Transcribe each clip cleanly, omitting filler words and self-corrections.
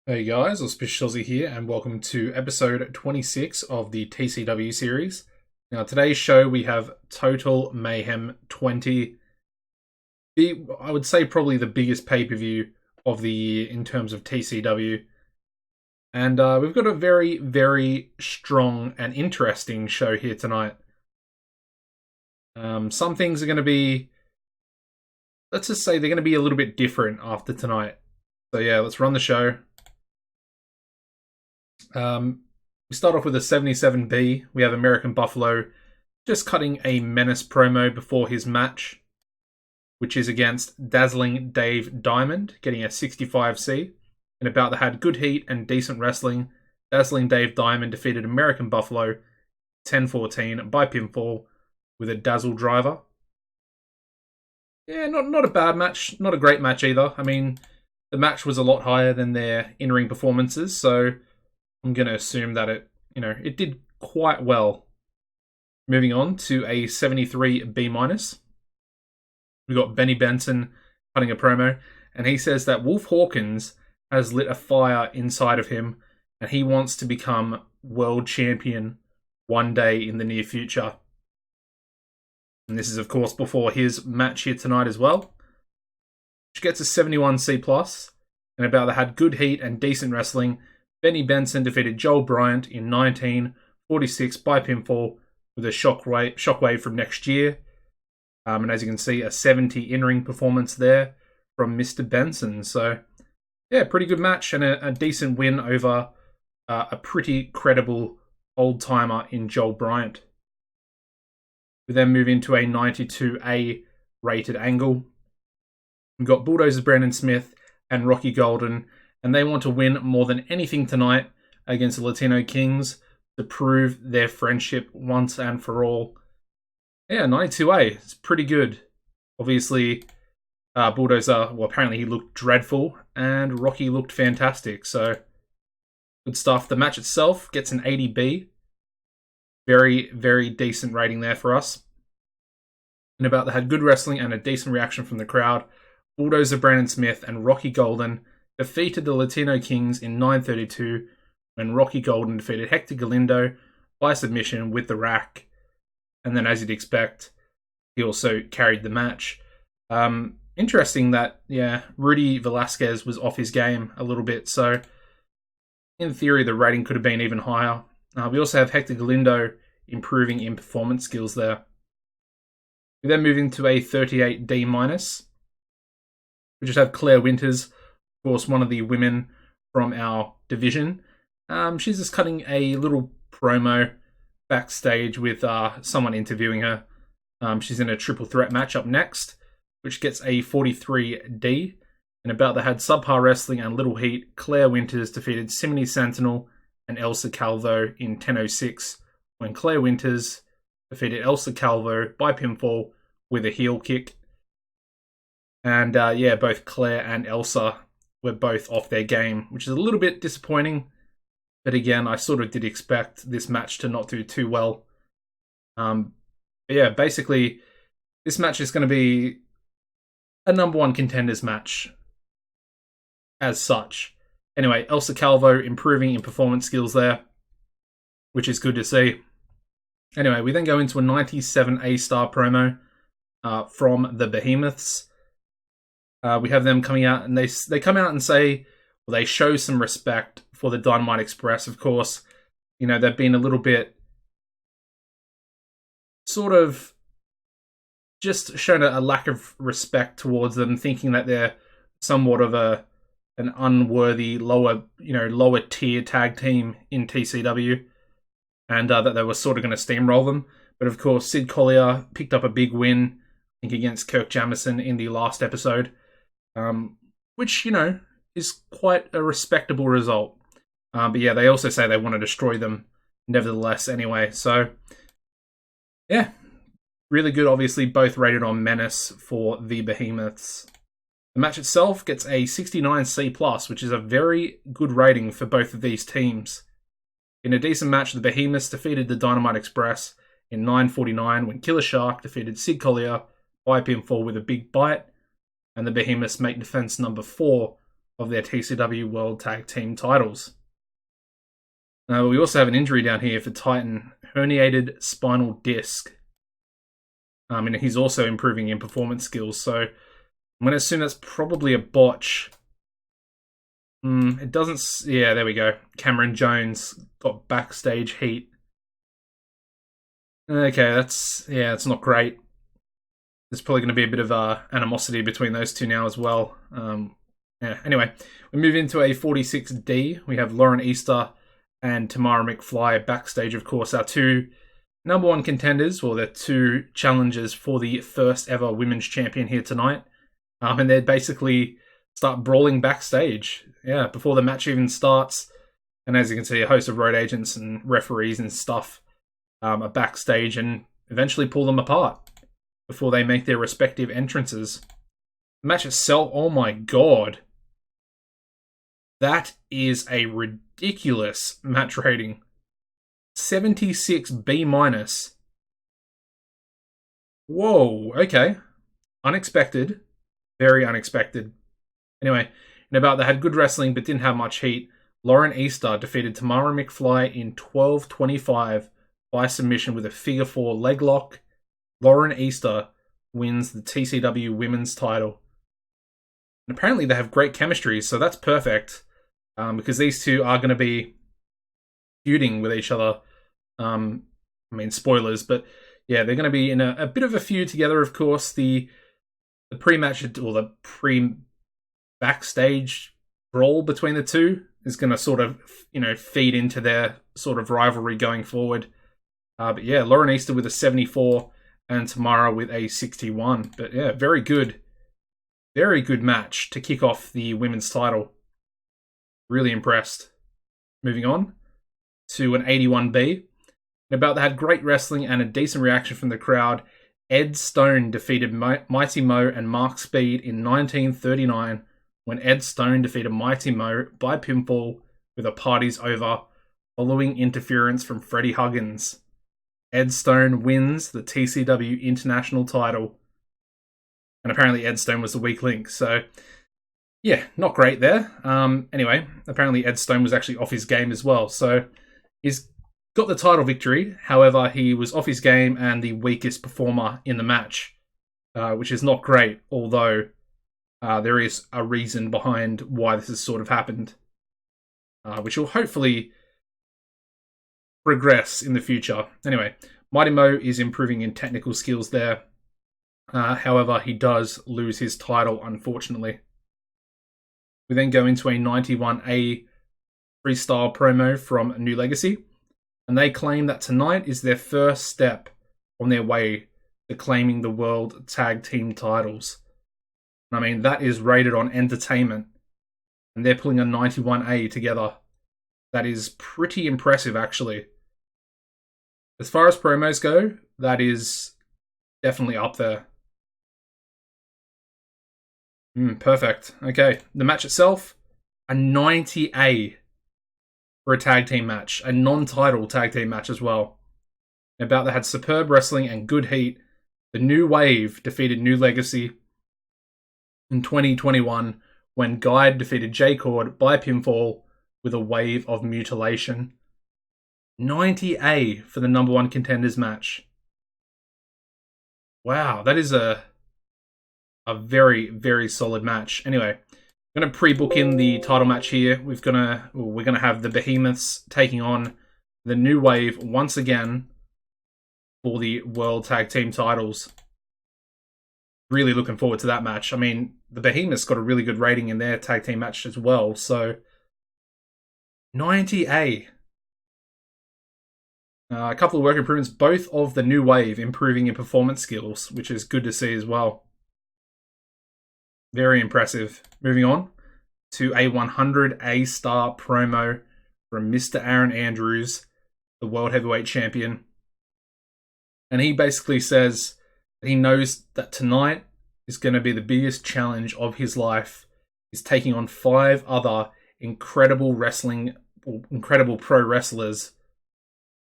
Hey guys, AuspiciousAussie here, and welcome to episode 26 of the TCW series. Now, today's show we have Total Mayhem 20. I would say probably the biggest pay-per-view of the year in terms of TCW. And we've got a very, very strong and interesting show here tonight. Some things are going to be, let's just say they're going to be a little bit different after tonight. So yeah, let's run the show. We start off with a 77B. We have American Buffalo just cutting a menace promo before his match, which is against Dazzling Dave Diamond, getting a 65C. In a bout that had good heat and decent wrestling, Dazzling Dave Diamond defeated American Buffalo 10-14 by pinfall with a dazzle driver. Yeah, not a bad match, not a great match either. I mean, the match was a lot higher than their in-ring performances, so I'm going to assume that it did quite well. Moving on to a 73B-. We got Benny Benson cutting a promo, and he says that Wolf Hawkins has lit a fire inside of him, and he wants to become world champion one day in the near future. And this is, of course, before his match here tonight as well, which gets a 71C+, and about that had good heat and decent wrestling. Benny Benson defeated Joel Bryant in 1946 by pinfall with a shockwave from next year. And as you can see, a 70 in-ring performance there from Mr. Benson. So, yeah, pretty good match and a decent win over a pretty credible old-timer in Joel Bryant. We then move into a 92A rated angle. We've got Bulldozers Brandon Smith and Rocky Golden, and they want to win more than anything tonight against the Latino Kings to prove their friendship once and for all. Yeah, 92A, it's pretty good. Obviously, Bulldozer, well, apparently he looked dreadful, and Rocky looked fantastic, so good stuff. The match itself gets an 80B. Very, very decent rating there for us. And about that had good wrestling and a decent reaction from the crowd. Bulldozer Brandon Smith and Rocky Golden defeated the Latino Kings in 9:32 when Rocky Golden defeated Hector Galindo by submission with the rack. And then, as you'd expect, he also carried the match. Interesting that, Rudy Velasquez was off his game a little bit. So, in theory, the rating could have been even higher. We also have Hector Galindo improving in performance skills there. We then move into a 38D-. We just have Claire Winters, of course, one of the women from our division. She's just cutting a little promo backstage with someone interviewing her. She's in a triple threat match up next, which gets a 43D. And about that had subpar wrestling and little heat. Claire Winters defeated Simone Sentinel and Elsa Calvo in 10:06 when Claire Winters defeated Elsa Calvo by pinfall with a heel kick. And both Claire and Elsa were both off their game, which is a little bit disappointing. But again, I sort of did expect this match to not do too well. Basically, this match is going to be a number one contenders match as such. Anyway, Elsa Calvo improving in performance skills there, which is good to see. Anyway, we then go into a 97A star promo from the Behemoths. We have them coming out, and they come out and say, well, they show some respect for the Dynamite Express. Of course, they've been a little bit sort of just shown a lack of respect towards them, thinking that they're somewhat of an unworthy lower tier tag team in TCW, and that they were sort of going to steamroll them. But of course, Sid Collier picked up a big win, I think, against Kirk Jamison in the last episode, which, is quite a respectable result. They also say they want to destroy them nevertheless anyway. So, yeah, really good. Obviously, both rated on Menace for the Behemoths. The match itself gets a 69C+, which is a very good rating for both of these teams. In a decent match, the Behemoths defeated the Dynamite Express in 9:49 when Killer Shark defeated Sid Collier by pinfall with a big bite, and the Behemoths make defense number 4 of their TCW World Tag Team titles. We also have an injury down here for Titan, herniated spinal disc. And he's also improving in performance skills, so I'm going to assume that's probably a botch. It doesn't... Yeah, there we go. Cameron Jones got backstage heat. Okay, that's not great. There's probably going to be a bit of animosity between those two now as well. Anyway, we move into a 46D. We have Lauren Easter and Tamara McFly backstage, of course, our two number one contenders, or they're two challengers for the first ever women's champion here tonight. And they basically start brawling backstage, before the match even starts. And as you can see, a host of road agents and referees and stuff are backstage and eventually pull them apart before they make their respective entrances. The match itself, oh my god. That is a ridiculous match rating. 76 B-. Whoa, okay. Unexpected. Very unexpected. Anyway, in about they had good wrestling but didn't have much heat. Lauren Easter defeated Tamara McFly in 12:25 by submission with a figure 4 leg lock. Lauren Easter wins the TCW women's title. And apparently they have great chemistry, so that's perfect. Because these two are going to be feuding with each other. Spoilers, but yeah, they're going to be in a bit of a feud together, of course. The pre-match, or the pre-backstage brawl between the two is going to sort of, feed into their sort of rivalry going forward. But yeah, Lauren Easter with a 74 and Tamara with a 61. But yeah, very good match to kick off the women's title. Really impressed. Moving on to an 81B. About that had great wrestling and a decent reaction from the crowd. Ed Stone defeated Mighty Mo and Mark Speed in 1939 when Ed Stone defeated Mighty Mo by pinfall with a party's over following interference from Freddie Huggins. Ed Stone wins the TCW International title. And apparently Ed Stone was the weak link, so yeah, not great there. Anyway, apparently Ed Stone was actually off his game as well, so he's got the title victory. However, he was off his game and the weakest performer in the match, which is not great, although there is a reason behind why this has sort of happened, which will hopefully progress in the future. Anyway, Mighty Mo is improving in technical skills there. However, he does lose his title, unfortunately. We then go into a 91A freestyle promo from New Legacy, and they claim that tonight is their first step on their way to claiming the World Tag Team titles. I mean, that is rated on entertainment, and they're pulling a 91A together. That is pretty impressive, actually. As far as promos go, that is definitely up there. Perfect. Okay, the match itself, a 90A for a tag team match, a non-title tag team match as well. About that had superb wrestling and good heat. The New Wave defeated New Legacy in 2021 when Guide defeated J-Cord by pinfall with a wave of mutilation. 90A for the number one contenders match. Wow, that is a very, very solid match. Anyway, I'm going to pre-book in the title match here. We're going to have the Behemoths taking on the New Wave once again for the World Tag Team titles. Really looking forward to that match. I mean, the Behemoths got a really good rating in their tag team match as well, so 90A. A couple of work improvements, both of the New Wave improving in performance skills, which is good to see as well. Very impressive. Moving on to a 100A star promo from Mr. Aaron Andrews, the World Heavyweight Champion. And he basically says that he knows that tonight is going to be the biggest challenge of his life. He's taking on 5 other incredible pro wrestlers,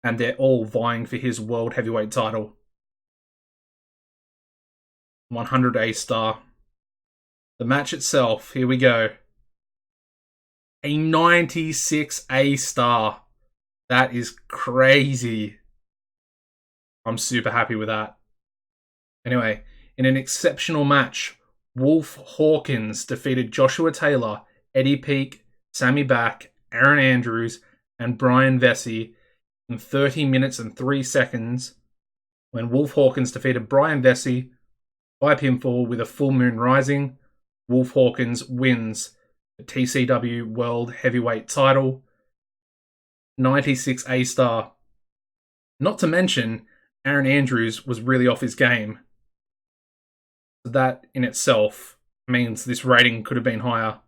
and they're all vying for his World Heavyweight title. 100A star. The match itself, here we go. A 96 A star. That is crazy. I'm super happy with that. Anyway, in an exceptional match, Wolf Hawkins defeated Joshua Taylor, Eddie Peake, Sammy Back, Aaron Andrews, and Brian Vesey in 30 minutes and 3 seconds when Wolf Hawkins defeated Brian Vesey by pinfall with a full moon rising. Wolf Hawkins wins the TCW World Heavyweight title. 96 A star. Not to mention, Aaron Andrews was really off his game. That in itself means this rating could have been higher.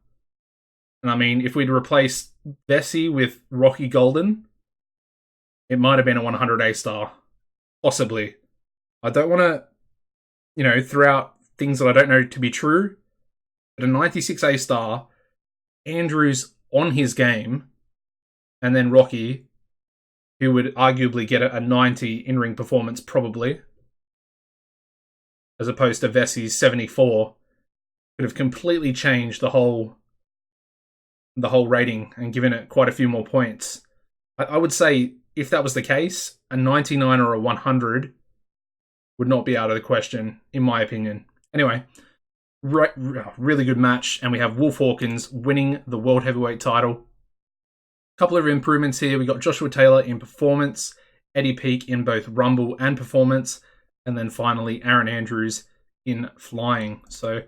And I mean, if we'd replaced Vesey with Rocky Golden, it might have been a 100 A star. Possibly. I don't want to, throw out things that I don't know to be true. But a 96 A star, Andrews on his game, and then Rocky, who would arguably get a 90 in-ring performance probably, as opposed to Vesey's 74, could have completely changed the whole rating and given it quite a few more points. I would say if that was the case, a 99 or a 100 would not be out of the question, in my opinion. Anyway, really good match, and we have Wolf Hawkins winning the World Heavyweight title. Couple of improvements here. We got Joshua Taylor in performance, Eddie Peake in both Rumble and performance, and then finally Aaron Andrews in flying. So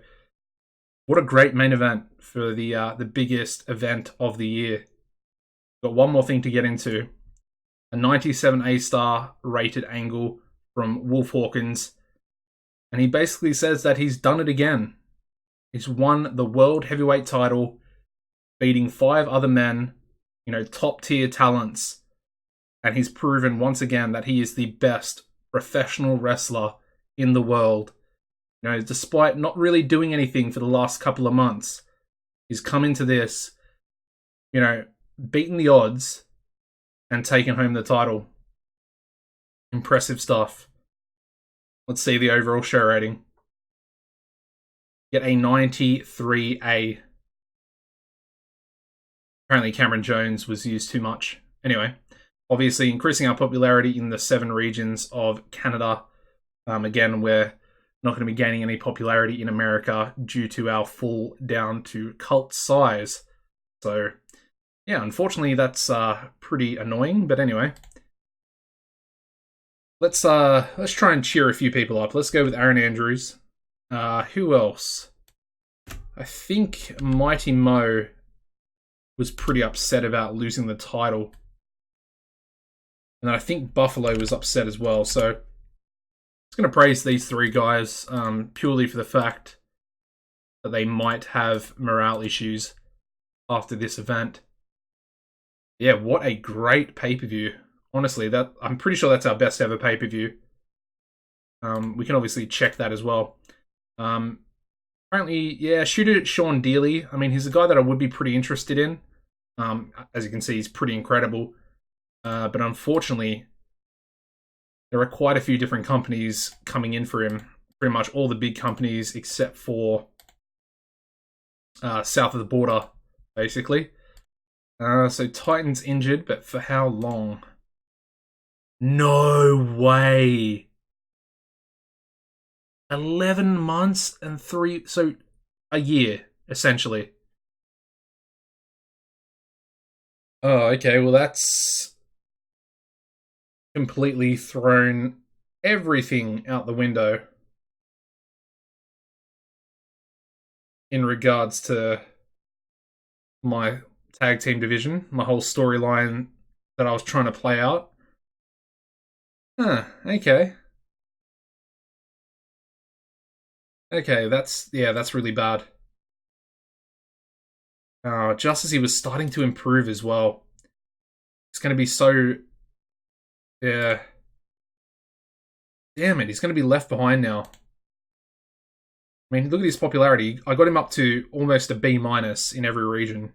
what a great main event for the biggest event of the year. Got one more thing to get into. A 97 A star rated angle from Wolf Hawkins. And he basically says that he's done it again. He's won the World Heavyweight title, beating 5 other men, top tier talents. And he's proven once again that he is the best professional wrestler in the world. Despite not really doing anything for the last couple of months, he's come into this, beaten the odds and taken home the title. Impressive stuff. Let's see the overall show rating. Get a 93A. Apparently Cameron Jones was used too much. Anyway, obviously increasing our popularity in the 7 regions of Canada. Again, we're not going to be gaining any popularity in America due to our fall down to cult size. So, yeah, unfortunately that's pretty annoying. But anyway, let's try and cheer a few people up. Let's go with Aaron Andrews. Who else? I think Mighty Mo was pretty upset about losing the title. And I think Buffalo was upset as well. So I'm just going to praise these 3 guys purely for the fact that they might have morale issues after this event. Yeah, what a great pay-per-view. Honestly, I'm pretty sure that's our best ever pay-per-view. We can obviously check that as well. Apparently, yeah, shooter Sean Dealey. I mean, he's a guy that I would be pretty interested in. As you can see, he's pretty incredible. But unfortunately, there are quite a few different companies coming in for him. Pretty much all the big companies except for south of the border, basically. So Titan's injured, but for how long? No way! 11 months and 3... So, a year, essentially. Oh, okay, well that's completely thrown everything out the window in regards to my tag team division, my whole storyline that I was trying to play out. Huh, okay. Okay, that's really bad. Just as he was starting to improve as well. It's going to be so... Yeah. Damn it, he's going to be left behind now. I mean, look at his popularity. I got him up to almost a B- in every region.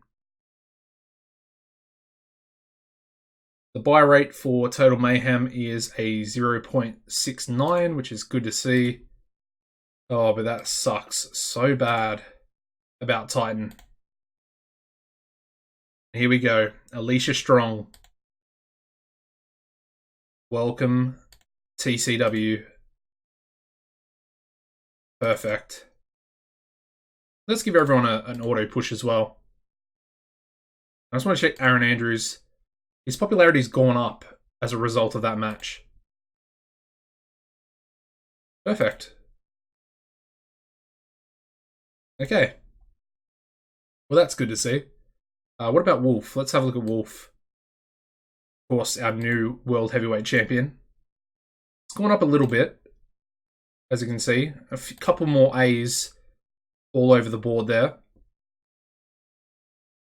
The buy rate for Total Mayhem is a 0.69, which is good to see. Oh, but that sucks so bad about Titan. Here we go. Alicia Strong. Welcome, TCW. Perfect. Let's give everyone an auto push as well. I just want to check Aaron Andrews. His popularity's gone up as a result of that match. Perfect. Okay. Well, that's good to see. What about Wolf? Let's have a look at Wolf. Of course, our new World Heavyweight Champion. It's gone up a little bit, as you can see. Couple more A's all over the board there.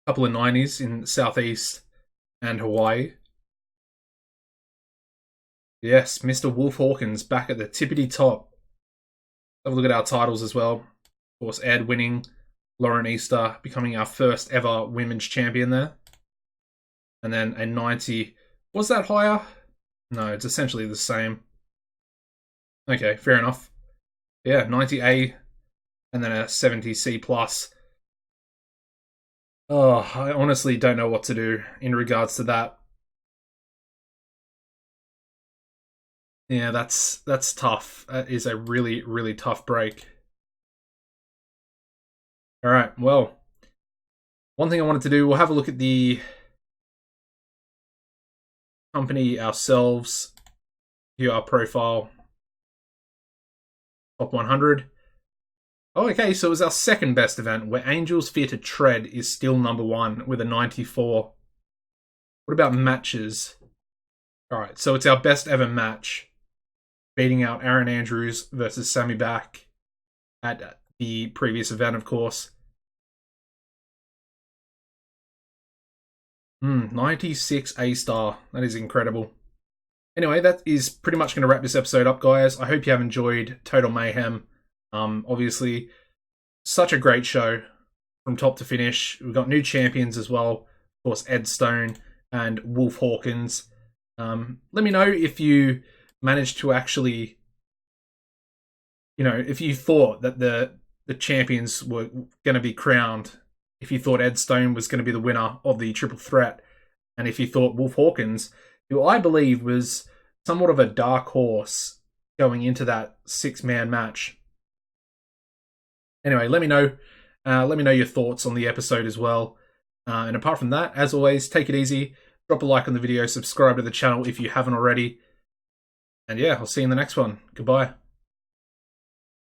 Couple of 90s in Southeast and Hawaii. Yes, Mr. Wolf Hawkins back at the tippity top. Have a look at our titles as well. Of course, Ed winning, Lauren Easter becoming our first ever women's champion there. And then a 90. Was that higher? No, it's essentially the same. Okay, fair enough. Yeah, 90A and then a 70C plus. Oh, I honestly don't know what to do in regards to that. Yeah, that's tough. That is a really, really tough break. All right, well, one thing I wanted to do, we'll have a look at the company ourselves. View our profile. Top 100. Oh, okay, so it was our second best event, where Angels Fear to Tread is still number 1 with a 94. What about matches? Alright, so it's our best ever match, beating out Aaron Andrews versus Sammy Back at the previous event, of course. 96 A-star. That is incredible. Anyway, that is pretty much going to wrap this episode up, guys. I hope you have enjoyed Total Mayhem. Obviously, such a great show from top to finish. We've got new champions as well. Of course, Ed Stone and Wolf Hawkins. Let me know if you managed to actually, if you thought that the champions were going to be crowned, if you thought Ed Stone was going to be the winner of the triple threat, and if you thought Wolf Hawkins, who I believe was somewhat of a dark horse going into that 6-man match. Anyway, let me know. Let me know your thoughts on the episode as well. And apart from that, as always, take it easy. Drop a like on the video. Subscribe to the channel if you haven't already. And yeah, I'll see you in the next one. Goodbye.